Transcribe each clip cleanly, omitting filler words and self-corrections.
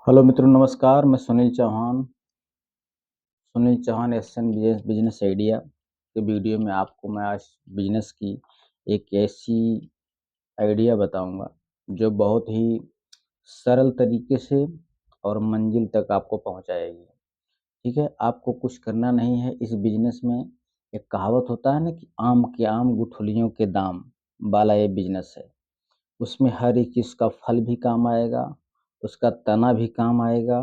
Hello मित्रों, नमस्कार। मैं Sunil Chauhan SN business idea के वीडियो में आपको मैं आज बिजनेस की एक ऐसी आइडिया बताऊंगा जो बहुत ही सरल तरीके से और मंजिल तक आपको पहुंचाएगी। ठीक है, आपको कुछ करना नहीं है इस बिजनेस में। एक कहावत होता है ना कि आम के आम गुठलियों के दाम वाला ये बिजनेस है। उसमें हर एक चीज़ का फल भी काम आएगा, उसका तना भी काम आएगा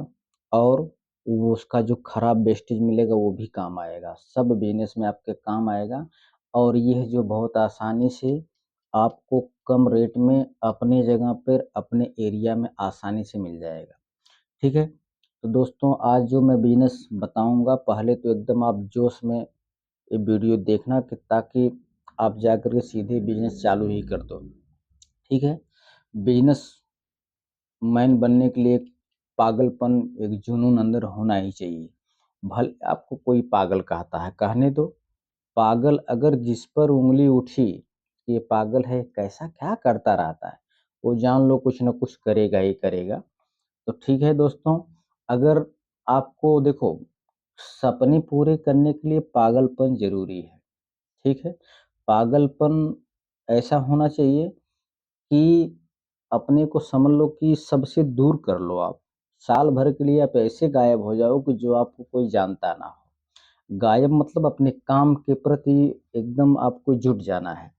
और वो उसका जो खराब वेस्टेज मिलेगा वो भी काम आएगा। सब बिज़नेस में आपके काम आएगा और यह जो बहुत आसानी से आपको कम रेट में अपने जगह पर अपने एरिया में आसानी से मिल जाएगा। ठीक है? तो दोस्तों, आज जो मैं बिज़नेस बताऊँगा, पहले तो एकदम आप जोश में ये वीडियो देखना कि ताकि आप जाकर के सीधे बिज़नेस चालू ही कर दो। ठीक है? बिज़नेस मैन बनने के लिए एक पागलपन, एक जुनून अंदर होना ही चाहिए। भले आपको कोई पागल कहता है, कहने दो। पागल अगर जिस पर उँगली उठी, ये पागल है, कैसा क्या करता रहता है, वो जान लो कुछ न कुछ करेगा ही करेगा। तो ठीक है दोस्तों, अगर आपको देखो सपने पूरे करने के लिए पागलपन ज़रूरी है। ठीक है? पागलपन ऐसा होना चाहिए कि अपने को समझ लो कि सबसे दूर कर लो आप। साल भर के लिए आप ऐसे गायब हो जाओ कि जो आपको कोई जानता ना हो। गायब मतलब अपने काम के प्रति एकदम आपको जुट जाना है।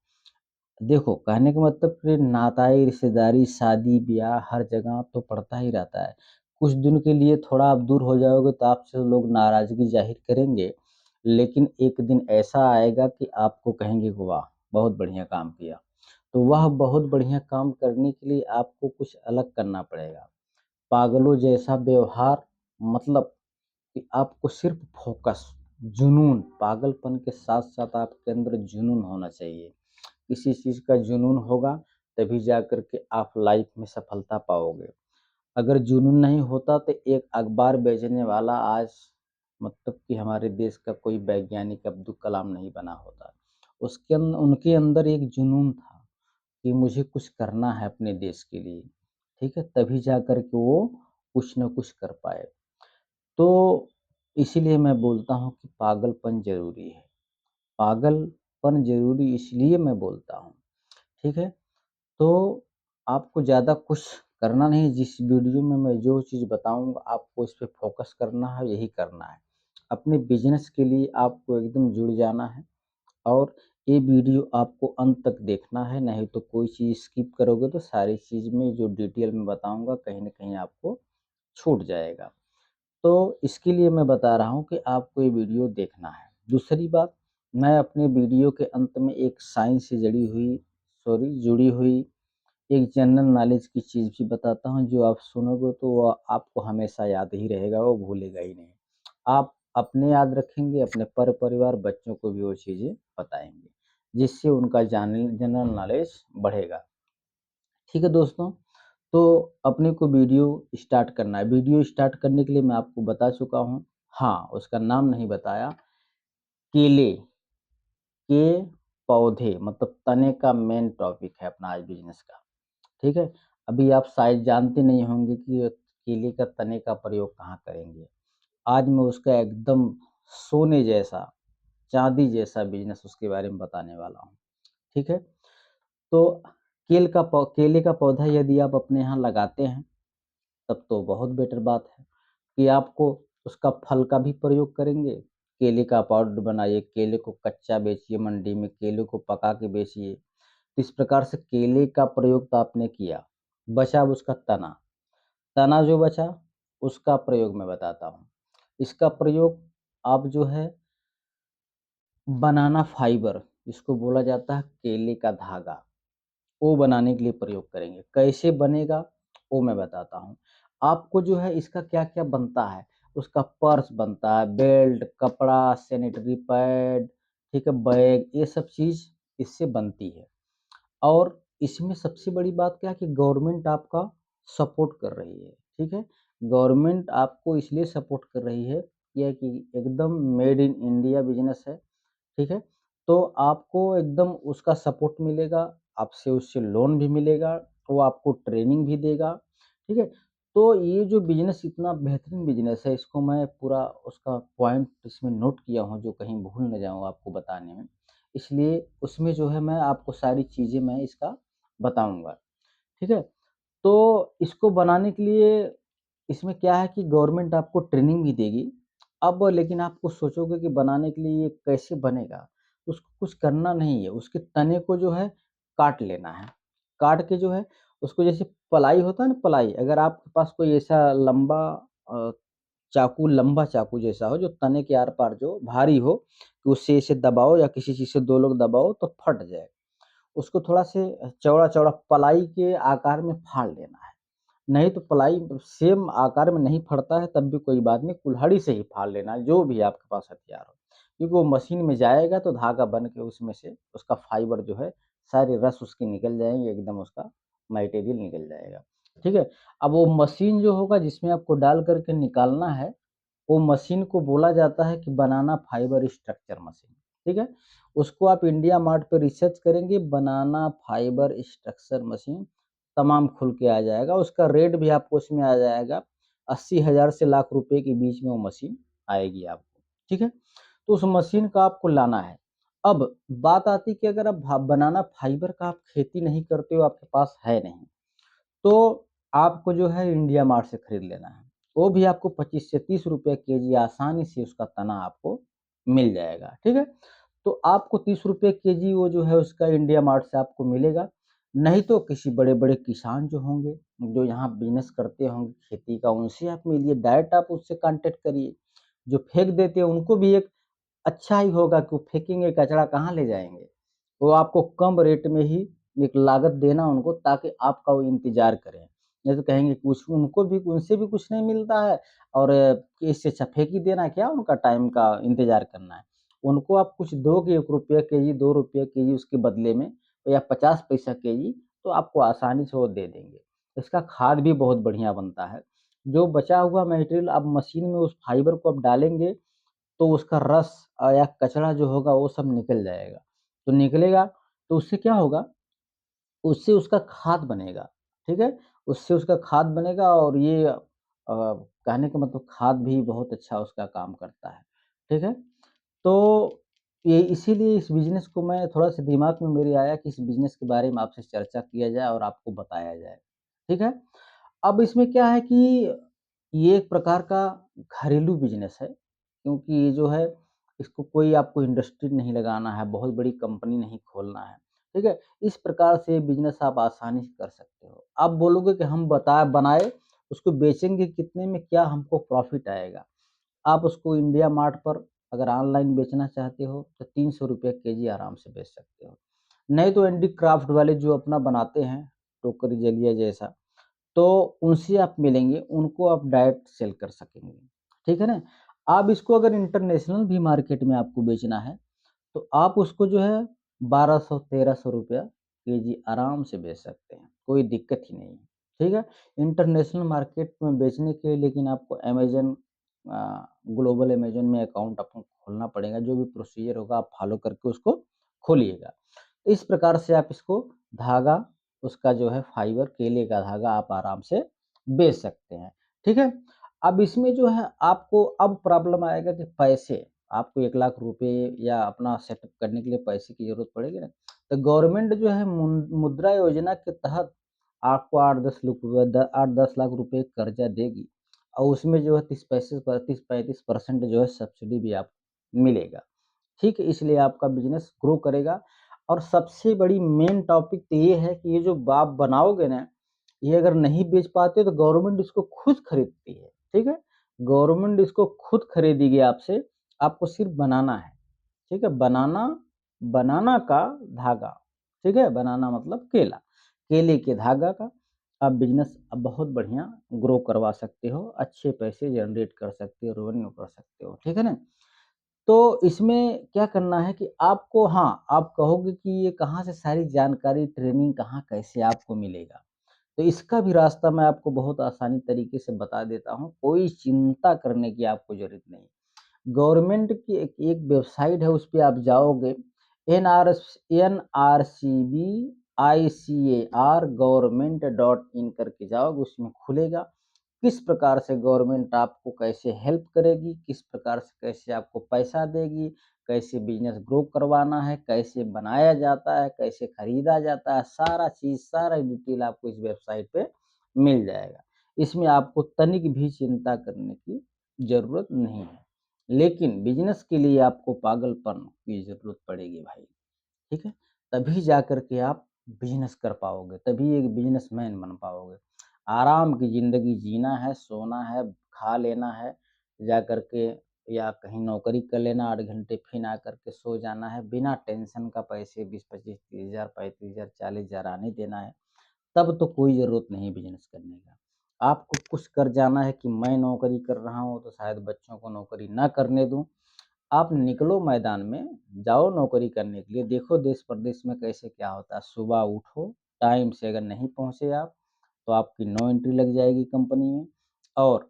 देखो, कहने का मतलब कि नाताई, रिश्तेदारी, शादी-ब्याह हर जगह तो पड़ता ही रहता है। कुछ दिन के लिए थोड़ा आप दूर हो जाओगे तो आपसे लोग नाराज़गी ज़ाहिर करेंगे, लेकिन एक दिन ऐसा आएगा कि आपको कहेंगे कि वाह! बहुत बढ़िया काम किया। तो वह बहुत बढ़िया काम करने के लिए आपको कुछ अलग करना पड़ेगा। पागलों जैसा व्यवहार मतलब कि आपको सिर्फ़ फ़ोकस, जुनून, पागलपन के साथ-साथ आपके अंदर जुनून होना चाहिए। किसी चीज़ का जुनून होगा तभी जा कर के आप लाइफ़ में सफलता पाओगे। अगर जुनून नहीं होता तो एक अखबार बेचने वाला आज मतलब कि हमारे देश का कोई वैज्ञानिक अब्दुल कलाम नहीं बना होता। उनके अंदर एक जुनून था कि मुझे कुछ करना है अपने देश के लिए। ठीक है? तभी जा कर के वो कुछ न कुछ कर पाए। तो इसीलिए मैं बोलता हूँ कि पागलपन ज़रूरी है। पागलपन ज़रूरी इसलिए मैं बोलता हूँ। ठीक है? तो आपको ज़्यादा कुछ करना नहीं, जिस वीडियो में मैं जो चीज़ बताऊँगा आपको इस पे फ़ोकस करना है, यही करना है। अपने बिज़नेस के लिए आपको एकदम जुड़ जाना है और ये वीडियो आपको अंत तक देखना है, नहीं तो कोई चीज़ स्किप करोगे तो सारी चीज़ में जो डिटेल में बताऊँगा कहीं न कहीं आपको छूट जाएगा। तो इसके लिए मैं बता रहा हूँ कि आपको ये वीडियो देखना है। दूसरी बात, मैं अपने वीडियो के अंत में एक साइंस से जुड़ी हुई एक जनरल नॉलेज की चीज़ भी बताता हूँ, जो आप सुनोगे तो वह आपको हमेशा याद ही रहेगा, वो भूलेगा ही नहीं। आप अपने याद रखेंगे, अपने परिवार, बच्चों को भी वो चीज़ें बताएँगे, जिससे उनका जनरल नॉलेज बढ़ेगा। ठीक है दोस्तों? तो अपने को वीडियो स्टार्ट करना है। वीडियो स्टार्ट करने के लिए मैं आपको बता चुका हूँ। हाँ, उसका नाम नहीं बताया। केले के पौधे मतलब तने का मेन टॉपिक है अपना आज बिज़नेस का। ठीक है? अभी आप शायद जानते नहीं होंगे कि केले का तने का प्रयोग कहाँ करेंगे। आज मैं उसका एकदम सोने जैसा, चाँदी जैसा बिज़नेस उसके बारे में बताने वाला हूँ। ठीक है? तो केले का पौधा यदि आप अपने यहाँ लगाते हैं, तब तो बहुत बेटर बात है कि आपको उसका फल का भी प्रयोग करेंगे। केले का पाउडर बनाइए, केले को कच्चा बेचिए मंडी में, केले को पका के बेचिए। तो इस प्रकार से केले का प्रयोग तो आपने किया, बचा अब उसका तना। तना जो बचा, उसका प्रयोग मैं बताता हूँ। इसका प्रयोग आप जो है बनाना फाइबर, जिसको बोला जाता है केले का धागा, वो बनाने के लिए प्रयोग करेंगे। कैसे बनेगा वो मैं बताता हूँ। आपको जो है इसका क्या-क्या बनता है, उसका पर्स बनता है, बेल्ट, कपड़ा, सैनिटरी पैड, ठीक है, बैग, ये सब चीज़ इससे बनती है। और इसमें सबसे बड़ी बात क्या है कि गवर्नमेंट आपका सपोर्ट कर रही है, ठीक है? गवर्नमेंट आपको इसलिए सपोर्ट कर रही है, ये है कि एकदम मेड इन इंडिया बिज़नेस है। ठीक है? तो आपको एकदम उसका सपोर्ट मिलेगा, आपसे उससे लोन भी मिलेगा, वो आपको ट्रेनिंग भी देगा, ठीक है? तो ये जो बिज़नेस इतना बेहतरीन बिज़नेस है, इसको मैं पूरा उसका पॉइंट इसमें नोट किया हूँ, जो कहीं भूल ना जाऊँ आपको बताने में। इसलिए उसमें जो है मैं आपको सारी चीज़ें मैं इसका बताऊँगा, ठीक है? तो इसको बनाने के लिए इसमें क्या है कि गवर्नमेंट आपको ट्रेनिंग भी देगी। अब लेकिन आप कुछ सोचोगे कि बनाने के लिए ये कैसे बनेगा? उसको कुछ करना नहीं है, उसके तने को जो है काट लेना है। काट के जो है उसको जैसे पलाई होता है ना पलाई, अगर आपके पास कोई ऐसा लंबा अ, चाकू लंबा चाकू जैसा हो जो तने के आर-पार जो भारी हो, कि उससे इसे दबाओ या किसी चीज़ से 2 लोग दबाओ तो फट जाए। उसको थोड़ा से चौड़ा-चौड़ा पलाई के आकार में फाड़ लेना है। नहीं तो पलाई सेम आकार में नहीं फड़ता है तब भी कोई बात नहीं, कुल्हाड़ी से ही फाड़ लेना है, जो भी आपके पास हथियार हो। क्योंकि वो मशीन में जाएगा तो धागा बन के उसमें से उसका फाइबर जो है सारे रस उसके निकल जाएँगे, एकदम उसका मटेरियल निकल जाएगा। ठीक है? अब वो मशीन जो होगा जिसमें आपको डाल कर के निकालना है, वो मशीन को बोला जाता है कि बनाना फाइबर स्ट्रक्चर मशीन, ठीक है? उसको आप इंडिया मार्ट पे रिसर्च करेंगे, बनाना फाइबर स्ट्रक्चर मशीन तमाम खुल के आ जाएगा। उसका रेट भी आपको उसमें आ जाएगा, 80,000 से लाख रुपए के बीच में वो मशीन आएगी आपको, ठीक है? तो उस मशीन का आपको लाना है। अब बात आती है कि अगर आप बनाना फाइबर का आप खेती नहीं करते हो, आपके पास है नहीं, तो आपको जो है इंडिया मार्ट से खरीद लेना है। वो भी आपको 25 से 30 रुपए केजी आसानी से उसका तना आपको मिल जाएगा, ठीक है? तो आपको 30 रुपए केजी वो जो है उसका इंडिया मार्ट से आपको मिलेगा। नहीं तो किसी बड़े-बड़े किसान जो होंगे, जो यहाँ बिज़नेस करते होंगे खेती का, उनसे आप मिलिए, डायरेक्ट आप उससे कॉन्टैक्ट करिए। जो फेंक देते हैं उनको भी एक अच्छा ही होगा कि वो फेंकेंगे कचरा कहाँ ले जाएँगे। वो आपको कम रेट में ही एक लागत देना उनको ताकि आपका वो इंतज़ार करें। नहीं तो कहेंगे कुछ उनको भी उनसे भी कुछ नहीं मिलता है और इससे अच्छा फेंक ही देना क्या उनका टाइम का इंतज़ार करना है। उनको आप कुछ दोगे ₹1 केजी, ₹2 केजी उसके बदले में या 50 पैसा केजी तो आपको आसानी से वो दे देंगे। इसका खाद भी बहुत बढ़िया बनता है। जो बचा हुआ मटेरियल आप मशीन में उस फाइबर को आप डालेंगे तो उसका रस या कचरा जो होगा वो सब निकल जाएगा। तो निकलेगा तो उससे क्या होगा, उससे उसका खाद बनेगा, ठीक है? उससे उसका खाद बनेगा और ये कहने का मतलब खाद भी बहुत अच्छा उसका काम करता है, ठीक है? तो ये इसीलिए इस बिज़नेस को मैं थोड़ा-सा दिमाग में मेरे आया कि इस बिज़नेस के बारे में आपसे चर्चा किया जाए और आपको बताया जाए, ठीक है? अब इसमें क्या है कि ये एक प्रकार का घरेलू बिज़नेस है, क्योंकि ये जो है इसको कोई आपको इंडस्ट्री नहीं लगाना है, बहुत बड़ी कंपनी नहीं खोलना है, ठीक है? इस प्रकार से बिज़नेस आप आसानी से कर सकते हो। आप बोलोगे कि हम बनाए, उसको बेचेंगे कितने में, क्या हमको प्रॉफ़िट आएगा? आप उसको इंडिया मार्ट पर अगर ऑनलाइन बेचना चाहते हो तो ₹300 केजी आराम से बेच सकते हो। नहीं तो हैंडीक्राफ्ट वाले जो अपना बनाते हैं, टोकरी जलिया जैसा, तो उनसे आप मिलेंगे, उनको आप डायरेक्ट सेल कर सकेंगे, ठीक है ना? आप इसको अगर इंटरनेशनल भी मार्केट में आपको बेचना है, तो आप उसको जो है 1200-1300 रुपया केजी आराम से बेच सकते हैं, कोई दिक्कत ही नहीं है, ठीक है? इंटरनेशनल मार्केट में बेचने के लिए लेकिन आपको अमेज़न ग्लोबल अमेज़न में अकाउंट आपको खोलना पड़ेगा, जो भी प्रोसीजर होगा आप फॉलो करके उसको खोलिएगा। इस प्रकार से आप इसको धागा उसका जो है फाइबर केले का धागा आप आराम से बेच सकते हैं, ठीक है? अब इसमें जो है आपको अब प्रॉब्लम आएगा कि पैसे, आपको 1 लाख रुपए या अपना सेटअप करने के लिए पैसे की ज़रूरत पड़ेगी ना, तो गवर्नमेंट जो है मुद्रा योजना के तहत आपको 8-10 लाख रुपए कर्जा देगी और उसमें जो है 30-35% जो है सब्सिडी भी आपको मिलेगा। ठीक है? इसलिए आपका बिज़नेस ग्रो करेगा और सबसे बड़ी मेन टॉपिक तो ये है कि ये जो आप बनाओगे ना, ये अगर नहीं बेच पाते तो गवर्नमेंट इसको खुद खरीदती है, ठीक है? गवर्नमेंट इसको खुद खरीदेगी आपसे, आपको सिर्फ़ बनाना है, ठीक है? बनाना का धागा, ठीक है? बनाना मतलब केला, केले के धागा का आप बिज़नेस अब बहुत बढ़िया ग्रो करवा सकते हो, अच्छे पैसे जनरेट कर सकते हो, रेवेन्यू कर सकते हो, ठीक है ना? तो इसमें क्या करना है कि आपको हाँ, आप कहोगे कि ये कहाँ से सारी जानकारी, ट्रेनिंग कहाँ कैसे आपको मिलेगा? तो इसका भी रास्ता मैं आपको बहुत आसानी तरीके से बता देता हूँ, कोई चिंता करने की आपको ज़रूरत नहीं। गवर्नमेंट की एक एक वेबसाइट है, उस पे आप जाओगे, NRCB ICAR government dot in करके जाओगे, उसमें खुलेगा। किस प्रकार से गवर्नमेंट आपको कैसे हेल्प करेगी, किस प्रकार से कैसे आपको पैसा देगी, कैसे बिज़नेस ग्रो करवाना है, कैसे बनाया जाता है, कैसे खरीदा जाता है, सारा चीज़, सारा डिटेल आपको इस वेबसाइट पे मिल जाएगा। इसमें आपको तनिक भी चिंता करने की ज़रूरत नहीं है। लेकिन बिज़नेस के लिए आपको पागलपन की ज़रूरत पड़ेगी भाई, ठीक है? तभी जाकर के आप बिज़नेस कर पाओगे, तभी एक बिज़नेसमैन बन पाओगे। आराम की ज़िंदगी जीना है, सोना है, खा लेना है, जाकर के या कहीं नौकरी कर लेना 8 घंटे, फिर आकर के सो जाना है, बिना टेंशन का पैसे 20-25, 30,000, 35,000, 40,000 आने देना है। तब तो कोई ज़रूरत नहीं बिज़नेस करने का। आपको कुछ कर जाना है कि मैं नौकरी कर रहा हूँ, तो शायद बच्चों को नौकरी ना करने दूँ। आप निकलो मैदान में, जाओ नौकरी करने के लिए, देखो देश-प्रदेश में कैसे क्या होता है। सुबह उठो, टाइम से अगर नहीं पहुँचे आप, तो आपकी नो एंट्री लग जाएगी कंपनी में, और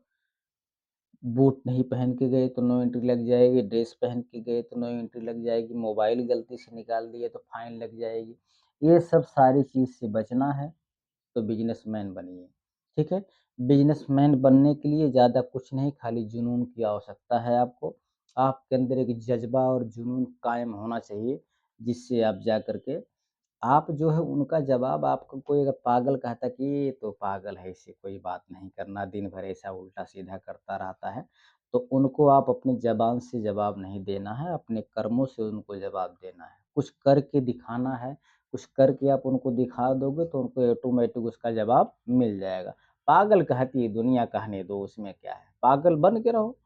बूट नहीं पहन के गए तो नो एंट्री लग जाएगी, ड्रेस पहन के गए तो नो एंट्री लग जाएगी, मोबाइल गलती से निकाल दिए तो फाइन लग जाएगी। ये सब सारी चीज़ से बचना है, तो बिज़नेसमैन बनिए, ठीक है? बिज़नेसमैन बनने के लिए ज़्यादा कुछ नहीं, खाली जुनून की आवश्यकता है आपको। आपके अंदर एक जज़्बा और जुनून कायम होना चाहिए, जिससे आप जा कर के आप जो है उनका जवाब, आपको कोई अगर पागल कहता कि ये तो पागल है, इससे कोई बात नहीं करना, दिन भर ऐसा उल्टा-सीधा करता रहता है, तो उनको आप अपनी ज़बान से जवाब नहीं देना है, अपने कर्मों से उनको जवाब देना है। कुछ करके दिखाना है, कुछ करके आप उनको दिखा दोगे तो उनको ऑटोमेटिक उसका जवाब मिल जाएगा। पागल कहती है दुनिया, कहने दो उसमें क्या है, पागल बन के रहो।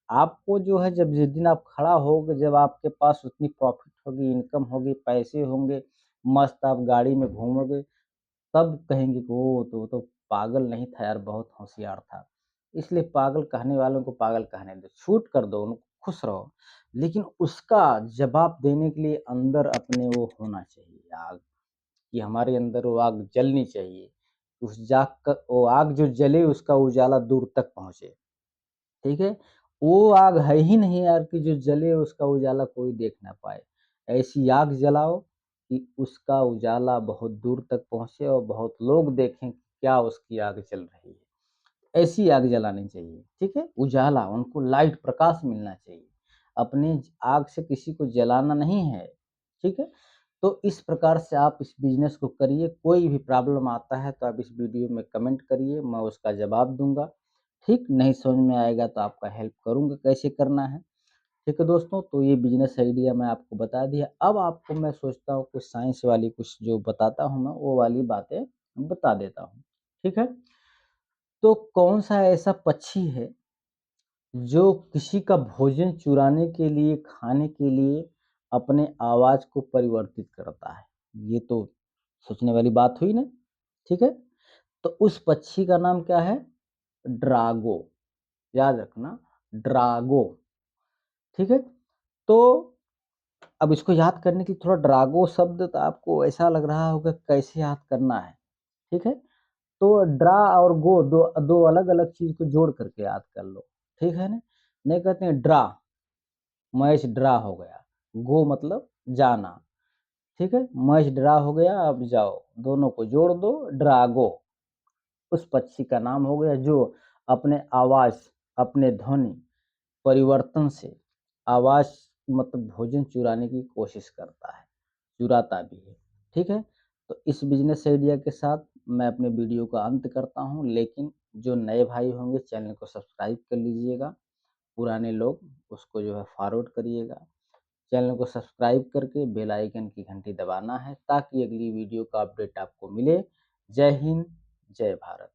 आपको जो है जब जिस दिन आप खड़ा होगे, जब आपके पास उतनी प्रॉफ़िट होगी, इनकम होगी, पैसे होंगे, मस्त आप गाड़ी में घूमोगे, तब कहेंगे कि ओह! तो वो तो पागल नहीं था यार, बहुत होशियार था। इसलिए पागल कहने वालों को पागल कहने दो, छूट कर दो उनको, खुश रहो। लेकिन उसका जवाब देने के लिए अंदर अपने वो होना चाहिए आग, कि हमारे अंदर वो आग जलनी चाहिए। वो आग जो जले उसका उजाला दूर तक पहुँचे। ठीक है? वो आग है ही नहीं यार कि जो जले उसका उजाला कोई देख ना पाए। ऐसी आग जलाओ कि उसका उजाला बहुत दूर तक पहुँचे और बहुत लोग देखें कि क्या उसकी आग जल रही है। ऐसी आग जलानी चाहिए, ठीक है? उजाला, उनको लाइट, प्रकाश मिलना चाहिए। अपनी आग से किसी को जलाना नहीं है, ठीक है? तो इस प्रकार से आप इस बिज़नेस को करिए, कोई भी प्रॉब्लम आता है तो आप इस वीडियो में कमेंट करिए, मैं उसका जवाब दूँगा, ठीक? नहीं समझ में आएगा तो आपका हेल्प करूँगा कैसे करना है, ठीक है दोस्तों? तो ये बिज़नेस आइडिया मैं आपको बता दिया, अब आपको मैं सोचता हूँ कुछ साइंस वाली, कुछ जो बताता हूँ मैं, वो वाली बातें बता देता हूँ, ठीक है? तो कौन-सा ऐसा पक्षी है जो किसी का भोजन चुराने के लिए, खाने के लिए अपने आवाज़ को परिवर्तित करता है? ये तो सोचने वाली बात हुई ना, ठीक है? तो उस पक्षी का नाम क्या है? ड्रागो, याद रखना, ड्रागो, ठीक है? तो अब इसको याद करने के लिए थोड़ा, ड्रागो शब्द तो आपको ऐसा लग रहा होगा कैसे याद करना है, ठीक है? तो ड्रा और गो, दो दो अलग-अलग चीज़ को जोड़ करके याद कर लो, ठीक है ना? नहीं कहते हैं ड्रा, मैच ड्रा हो गया, गो मतलब जाना, ठीक है? मैच ड्रा हो गया, अब जाओ, दोनों को जोड़ दो, ड्रागो, उस पक्षी का नाम हो गया जो अपने आवाज़, अपने ध्वनि परिवर्तन से आवाज़, मतलब भोजन चुराने की कोशिश करता है, चुराता भी है, ठीक है? तो इस बिज़नेस आइडिया के साथ मैं अपने वीडियो का अंत करता हूँ, लेकिन जो नए भाई होंगे चैनल को सब्सक्राइब कर लीजिएगा, पुराने लोग उसको जो है फॉरवर्ड करिएगा। चैनल को सब्सक्राइब करके बेल आइकन की घंटी दबाना है ताकि अगली वीडियो का अपडेट आपको मिले। जय हिंद, जय भारत।